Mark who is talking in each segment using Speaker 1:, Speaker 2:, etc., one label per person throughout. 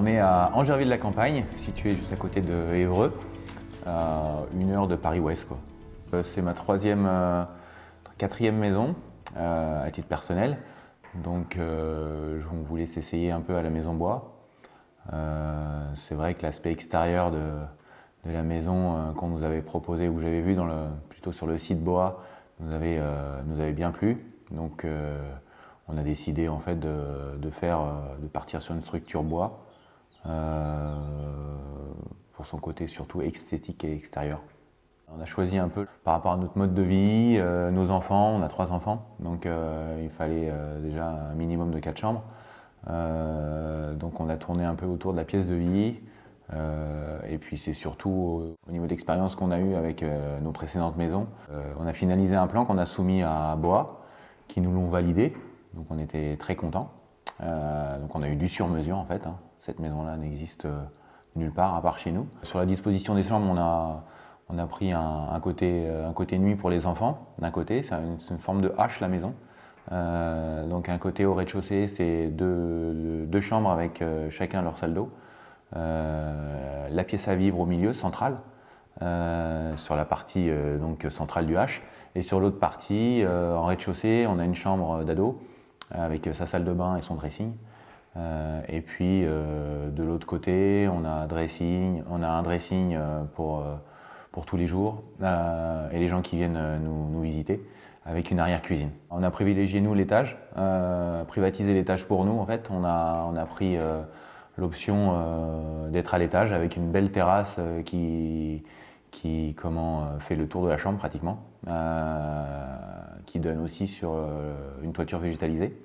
Speaker 1: On est à Angerville-la-Campagne, situé juste à côté de Évreux, à 1 heure de Paris-Ouest. C'est ma quatrième maison à titre personnel. Donc on voulait s'essayer un peu à la maison bois. C'est vrai que l'aspect extérieur de la maison qu'on nous avait proposé, ou que j'avais vu plutôt sur le site bois, nous avait bien plu. Donc on a décidé en fait de partir sur une structure bois pour son côté surtout esthétique et extérieur. On a choisi un peu par rapport à notre mode de vie, nos enfants, on a 3 enfants, donc il fallait déjà un minimum de 4 chambres. Donc on a tourné un peu autour de la pièce de vie, et puis c'est surtout au niveau d'expérience qu'on a eu avec nos précédentes maisons. On a finalisé un plan qu'on a soumis à Bois, qui nous l'ont validé, donc on était très contents. Donc on a eu du sur-mesure en fait, hein. Cette maison-là n'existe nulle part à part chez nous. Sur la disposition des chambres, on a pris un côté nuit pour les enfants, d'un côté, c'est une forme de H la maison. Donc un côté au rez-de-chaussée, c'est deux chambres avec chacun leur salle d'eau. La pièce à vivre au milieu, centrale, sur la partie donc centrale du H. Et sur l'autre partie, en rez-de-chaussée, on a une chambre d'ado avec sa salle de bain et son dressing. Et puis de l'autre côté, on a un dressing pour tous les jours et les gens qui viennent nous visiter, avec une arrière-cuisine. On a privilégié nous l'étage, privatisé l'étage pour nous en fait. On a pris l'option d'être à l'étage avec une belle terrasse qui fait le tour de la chambre pratiquement, qui donne aussi sur une toiture végétalisée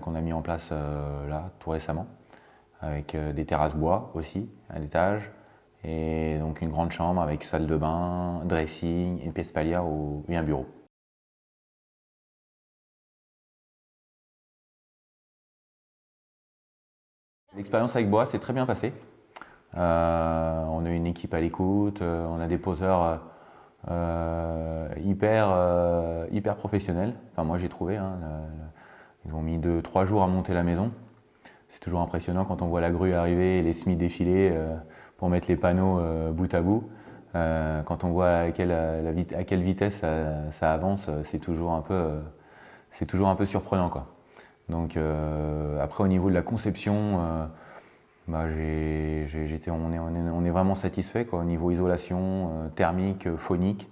Speaker 1: qu'on a mis en place là tout récemment, avec des terrasses bois aussi à l'étage, et donc une grande chambre avec salle de bain, dressing, une pièce palière et un bureau. L'expérience avec Bois s'est très bien passée. On a une équipe à l'écoute, on a des poseurs hyper professionnels. Enfin moi j'ai trouvé, hein, ils ont mis 2-3 jours à monter la maison. C'est toujours impressionnant quand on voit la grue arriver et les semis défiler pour mettre les panneaux bout à bout. Quand on voit à quelle vitesse ça avance, c'est toujours un peu surprenant, quoi. Donc après au niveau de la conception, on est vraiment satisfait, quoi, au niveau isolation, thermique, phonique,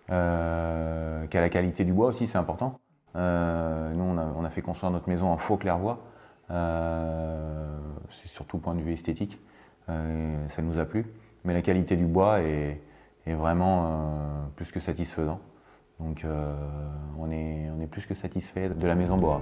Speaker 1: qu'à la qualité du bois aussi, c'est important. Nous on a fait construire notre maison en faux clairbois, c'est surtout point de vue esthétique, ça nous a plu, mais la qualité du bois est vraiment plus que satisfaisant. Donc on est plus que satisfait de la maison bois.